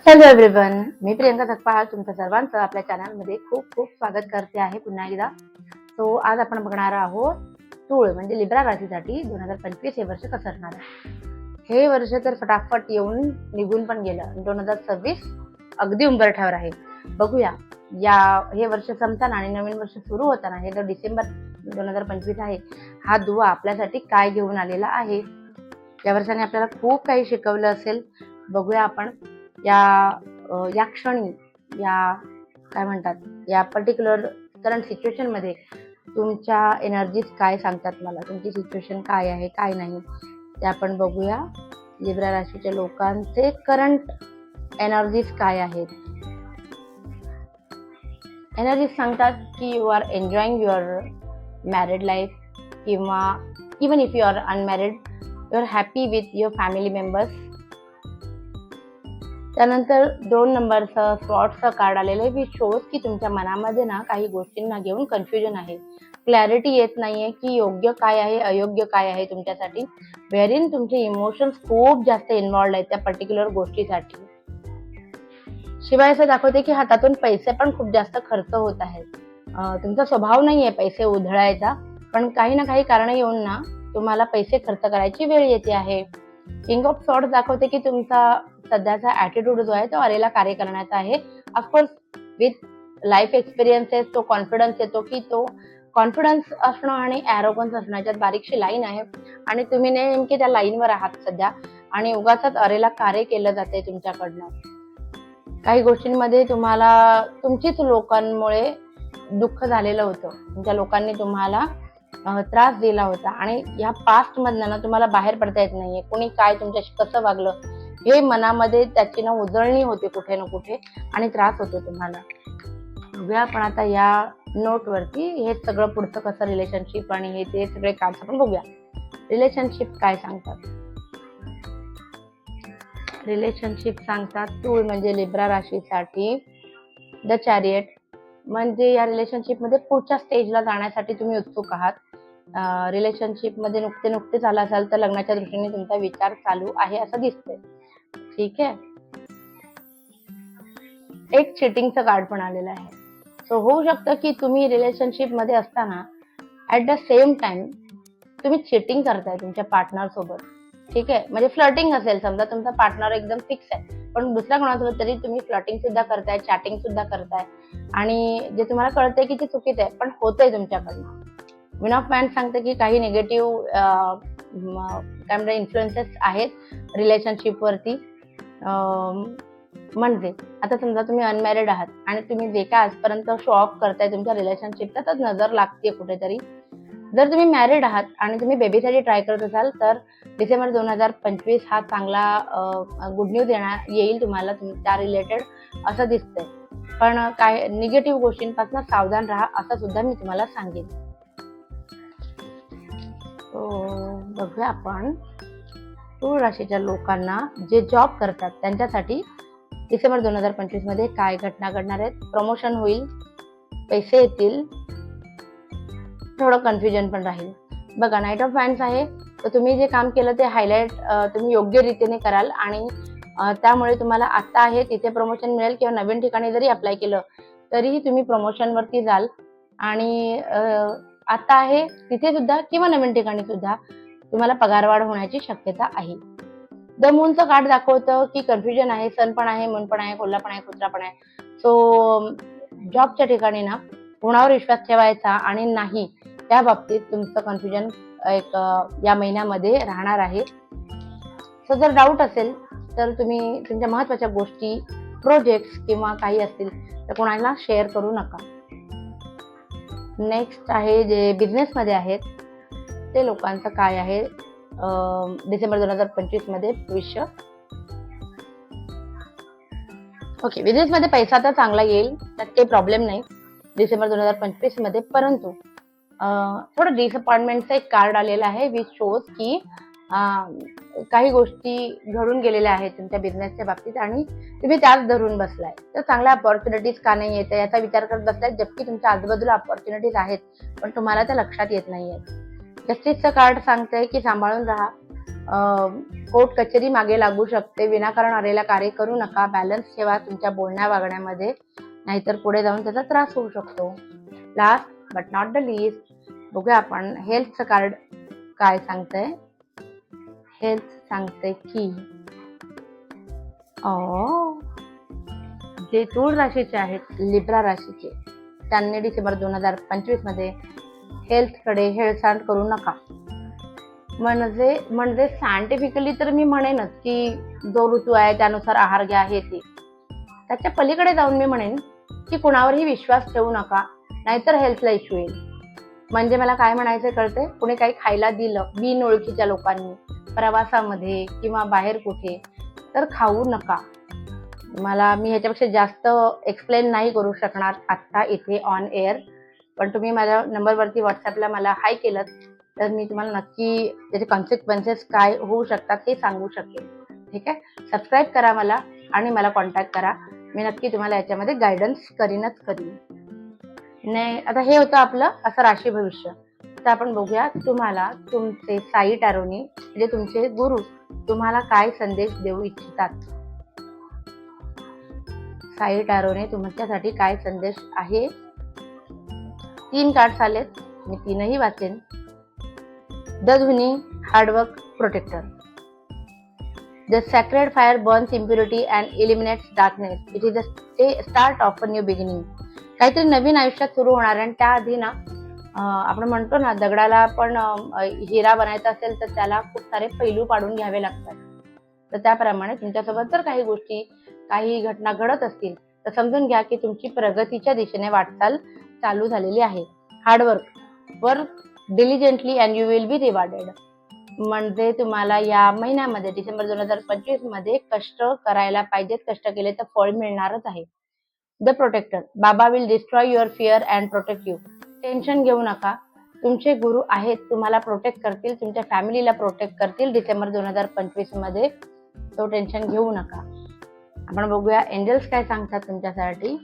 Hello everyone, मी प्रियंका सकपाळ तुमच्या सर्वांचं आपल्या चॅनलमध्ये खूप खूप स्वागत करते आहे पुन्हा एकदा. सो आज आपण बघणार आहोत तूळ म्हणजे लिब्रा राशीसाठी 2025 हे वर्ष कसं असणार आहे. हे वर्ष तर फटाफट येऊन निघून पण गेलं. 2026 अगदी उंबरठ्यावर आहे. बघूया हे वर्ष संपताना आणि नवीन वर्ष सुरू होताना, हे जो डिसेंबर 2025 आहे, हा दुवा आपल्यासाठी काय घेऊन आलेला आहे. या वर्षाने आपल्याला खूप काही शिकवलं असेल. बघूया आपण या क्षणी काय म्हणतात, या पर्टिक्युलर करंट सिच्युएशन मध्ये तुमच्या एनर्जीज काय सांगतात, मला तुमची सिच्युएशन काय आहे काय नाही ते आपण बघूया. लिब्रा राशीच्या लोकांचे करंट एनर्जीज काय आहेत. एनर्जीज सांगतात की you are enjoying your married life, किंवा even if you are unmarried you are happy with your family members. त्यानंतर 2 नंबरचं स्वॉर्ड्सचं कार्ड आलेलं आहे, विच शोज की तुमच्या मनामध्ये ना काही गोष्टींना घेऊन कन्फ्युजन आहे. क्लॅरिटी येत नाहीये की योग्य काय आहे अयोग्य काय आहे तुमच्यासाठी. व्हेरिन तुमचे इमोशन्स खूप जास्त इन्व्हॉल्ड आहेत त्या पर्टिक्युलर गोष्टीसाठी. शिवाय असं दाखवते की हातातून पैसे पण खूप जास्त खर्च होत आहेत. तुमचा स्वभाव नाहीये पैसे उधळायचा, पण काही ना काही कारण येऊन ना तुम्हाला पैसे खर्च करायची वेळ येते आहे. किंग ऑफ सॉर्ड्स दाखवते की तुमचा सध्याचा ॲटिट्यूड जो आहे तो आलेला कार्य करण्याचा आहे. ऑफकोर्स विथ लाईफ एक्सपिरियन्सेस तो कॉन्फिडन्स येतो की तो कॉन्फिडन्स असणं आणि ॲरोगन्स असणं याच्यात बारीकशी लाईन आहे, आणि तुम्ही नेमके त्या लाईनवर आहात सध्या, आणि उगाचच अरेला कार्य केलं जाते तुमच्याकडनं. काही गोष्टींमध्ये तुम्हाला तुमचीच लोकांमुळे दुःख झालेलं होतं. तुमच्या लोकांनी तुम्हाला त्रास दिला होता, आणि या पास्ट मधनं ना तुम्हाला बाहेर पडता येत नाहीये. कोणी काय तुमच्याशी कसं वागलं हे मनामध्ये त्याची ना उजळणी होते कुठे ना कुठे, आणि त्रास होतो तुम्हाला. बघूया आपण आता या नोटवरती हे सगळं पुढचं कसं रिलेशनशिप आणि हे ते सगळे कार्ड्स आपण बघूया. रिलेशनशिप काय सांगतात. रिलेशनशिप सांगतात तूळ म्हणजे लिब्रा राशीसाठी द चॅरियट, म्हणजे या रिलेशनशिपमध्ये पुढच्या स्टेजला जाण्यासाठी तुम्ही उत्सुक आहात. रिलेशनशिपमध्ये नुकतेच आला असाल तर लग्नाच्या दृष्टीने तुमचा विचार चालू आहे असं दिसतंय. ठीक आहे. एक चिटिंगचं कार्ड पण आलेलं आहे. सो होऊ शकतं की तुम्ही रिलेशनशिप मध्ये असताना ऍट द सेम टाइम तुम्ही चिटिंग करताय तुमच्या पार्टनर सोबत. ठीक आहे, म्हणजे फ्लर्टिंग असेल, समजा तुमचा पार्टनर एकदम फिक्स आहे पण दुसऱ्या कोणासोबत तरी तुम्ही फ्लर्टिंग सुद्धा करताय, चॅटिंग सुद्धा करताय, आणि जे तुम्हाला कळतंय की ते चुकीचं आहे पण होतंय तुमच्याकडनं. विन ऑफ वॅन्ड सांगते की काही निगेटिव्ह काय म्हणतात इन्फ्लुएन्सेस आहेत रिलेशनशिप वरती. म्हणजे आता समजा तुम्ही अनमॅरिड आहात आणि तुम्ही जे काय आजपर्यंत शो ऑफ करताय तुमच्या रिलेशनशिपचा, तर नजर लागते कुठेतरी. जर तुम्ही मॅरिड आहात आणि तुम्ही बेबीसाठी ट्राय करत असाल तर डिसेंबर 2025 हा चांगला गुड न्यूज येईल तुम्हाला त्या रिलेटेड असं दिसतंय. पण काय निगेटिव्ह गोष्टींपासून सावधान राहा असं सुद्धा मी तुम्हाला सांगेन. बघूया आपण तूळ राशीच्या लोकांना जे जॉब करतात त्यांच्यासाठी डिसेंबर 2025 मध्ये काय घटना घडणार आहेत. प्रमोशन होईल, पैसे येतील, थोडं कन्फ्युजन पण राहील. बघा, नाईट ऑफ वॅन्ड्स आहे, तर तुम्ही जे काम केलं ते हायलाईट तुम्ही योग्य रीतीने कराल, आणि त्यामुळे तुम्हाला आता आहे तिथे प्रमोशन मिळेल, किंवा नवीन ठिकाणी जरी अप्लाय केलं तरीही तुम्ही प्रमोशनवरती जाल, आणि आता आहे तिथे सुद्धा किंवा नवीन ठिकाणी सुद्धा तुम्हाला पगारवाढ होण्याची शक्यता आहे. द मूनचं कार्ड दाखवतं की कन्फ्युजन आहे, सन पण आहे, मून पण आहे, कोल्हा पण आहे, कुत्रा पण आहे. सो जॉबच्या ठिकाणी ना कोणावर विश्वास ठेवायचा आणि नाही त्या बाबतीत तुमचं कन्फ्युजन या महिन्यामध्ये राहणार आहे. सो जर डाऊट असेल तर तुम्ही तुमच्या महत्त्वाच्या गोष्टी, प्रोजेक्ट्स किंवा काही असतील तर कोणाला शेअर करू नका. नेक्स्ट आहे जे बिझनेसमध्ये आहेत ते लोकांचं काय आहे डिसेंबर 2025 मध्ये भविष्य. ओके, बिझनेसमध्ये पैसा तर चांगला येईल, त्यात काही प्रॉब्लेम नाही डिसेंबर 2025 मध्ये, परंतु थोडं डिसअपॉइंटमेंटचं एक कार्ड आलेलं आहे विच शोज की काही गोष्टी घडून गेलेल्या आहेत तुमच्या बिझनेसच्या बाबतीत आणि तुम्ही त्याच धरून बसलाय. तर चांगल्या अपॉर्च्युनिटीज का नाही येत याचा विचार करत बसलाय, जबकी तुमच्या आजूबाजूला अपॉर्च्युनिटीज आहेत पण तुम्हाला त्या लक्षात येत नाहीयेत. जस्टिसचं कार्ड सांगतंय की सांभाळून राहा, कोर्ट कचेरी मागे लागू शकते. विनाकारण आलेला कार्य करू नका. बॅलन्स ठेवा तुमच्या बोलण्या वागण्यामध्ये, नाहीतर पुढे जाऊन त्याचा त्रास होऊ शकतो. Last but not the least, बघूया आपण हेल्थचं कार्ड काय सांगतंय. हेल्थ सांगते की जे तूळ राशीचे आहेत, लिब्रा राशीचे, त्यांनी डिसेंबर 2025 मध्ये हेल्थकडे हेळसांड करू नका. म्हणजे सायंटिफिकली तर मी म्हणेनच की जो ऋतू आहे त्यानुसार आहार घ्या, हे ते. त्याच्या पलीकडे जाऊन मी म्हणेन की कुणावरही विश्वास ठेवू नका, नाहीतर हेल्थला इश्यू येईल. म्हणजे मला काय म्हणायचं कळते. कुणी काही खायला दिलं बिनओळखीच्या लोकांनी प्रवासामध्ये किंवा बाहेर कुठे, तर खाऊ नका. मी ह्याच्यापेक्षा जास्त एक्सप्लेन नाही करू शकणार आत्ता इथे ऑन एअर, पण तुम्ही माझ्या नंबरवरती व्हॉट्सअपला मला हाय केलं तर मी तुम्हाला नक्की त्याचे कॉन्सिक्वेन्सेस काय होऊ शकतात हे सांगू शकेन. ठीक आहे, सबस्क्राईब करा मला आणि मला कॉन्टॅक्ट करा. मी नक्की तुम्हाला याच्यामध्ये गायडन्स करीन. नाही, आता हे होतं आपलं असं राशी भविष्य. तर आपण बघूया तुम्हाला तुमचे साई टॅरोनी म्हणजे तुमचे गुरु तुम्हाला काय संदेश देऊ इच्छितात. साई टॅरोने तुमच्यासाठी काय संदेश आहे. 3 कार्ड्स आलेत, मी 3ही वाचेन. The Dhvani, hard work, protector. The sacred fire burns impurity and eliminates darkness. It is the start of a new beginning. काहीतरी नवीन आयुष्यात सुरू होणार आहे आणि त्याआधी ना आपण म्हणतो ना, दगडाला पण हिरा बनायचा असेल तर त्याला खूप सारे पैलू पाडून घ्यावे लागतात. तर त्याप्रमाणे तुमच्यासोबत जर काही घटना घडत असतील तर समजून घ्या की तुमची प्रगतीच्या दिशेने वाटचाल चालू झालेली आहे. Work diligently and you will be rewarded. म्हणजे तुम्हाला या महिन्यामध्ये डिसेंबर 2025 मध्ये कष्ट करायला पाहिजेत. कष्ट केले तर फळ मिळणारच आहे. द प्रोटेक्टर, बाबा will destroy your fear and protect you. Tension घेऊ नका, तुमचे गुरु आहेत, तुम्हाला प्रोटेक्ट करतील, तुमच्या फॅमिलीला प्रोटेक्ट करतील डिसेंबर 2025 मध्ये. तो टेन्शन घेऊ नका. आपण बघूया एंजल्स काय सांगतात तुमच्यासाठी.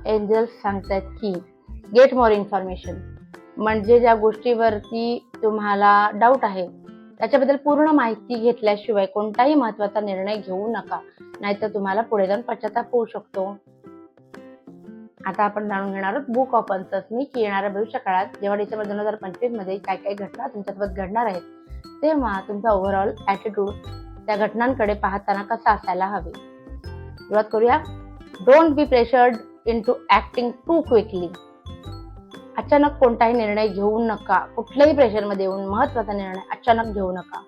एंजल्स सांगतात की गेट मोर इन्फॉर्मेशन. म्हणजे ज्या गोष्टीवरती तुम्हाला डाऊट आहे त्याच्याबद्दल पूर्ण माहिती घेतल्याशिवाय कोणताही महत्त्वाचा निर्णय घेऊ नका, नाहीतर तुम्हाला पुढे जाऊन पश्चाताप होऊ शकतो. आता आपण जाणून घेणार आहोत बुक ऑफ अन्सर्सनी की येणाऱ्या भविष्य काळात जेव्हा डिसेंबर 2025 मध्ये काय घटना तुमच्यासोबत घडणार आहेत, तेव्हा तुमचा ओव्हरऑल ॲटिट्यूड त्या घटनांकडे पाहताना कसा असायला हवे. सुरुवात करूया. Don't be pressured into acting too quickly. अचानक कोणताही निर्णय घेऊ नका. कुठल्याही प्रेशरमध्ये येऊन महत्त्वाचा निर्णय अचानक घेऊ नका.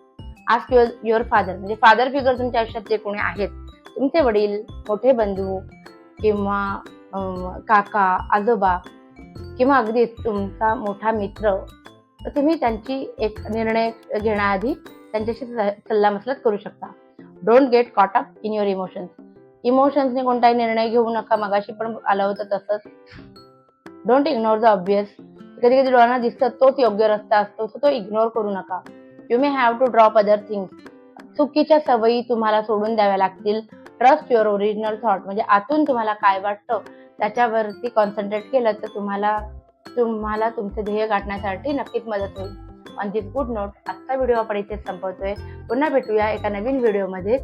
आस्क युअर फादर, म्हणजे फादर फिगर तुमच्या आयुष्यात जे कोणी आहेत, तुमचे वडील, मोठे बंधू किंवा काका, आजोबा किंवा अगदी तुमचा मोठा मित्र, तर तुम्ही त्यांची एक निर्णय घेण्याआधी त्यांच्याशी सल्लामसलत करू शकता. Don't get caught up in your emotions. इमोशन्सने कोणताही निर्णय घेऊ नका. मगाशी पण आलं होतं तसंच. Don't ignore the obvious. कधी कधी डोळ्यांना दिसतं तोच योग्य रस्ता असतो, तो इग्नोर करू नका. You may have to drop other things. चुकीच्या सवयी तुम्हाला सोडून द्याव्या लागतील. ट्रस्ट युअर ओरिजिनल थॉट, म्हणजे आतून तुम्हाला काय वाटतं त्याच्यावरती कॉन्सन्ट्रेट केलं तर तुम्हाला तुमचे ध्येय गाठण्यासाठी नक्कीच मदत होईल. ऑन दिस गुड नोट आजचा व्हिडिओ आपण इथेच संपवतोय. पुन्हा भेटूया एका नवीन व्हिडिओमध्ये.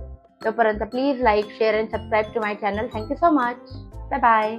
तोपर्यंत please like, share and subscribe to my channel. Thank you so much. Bye bye.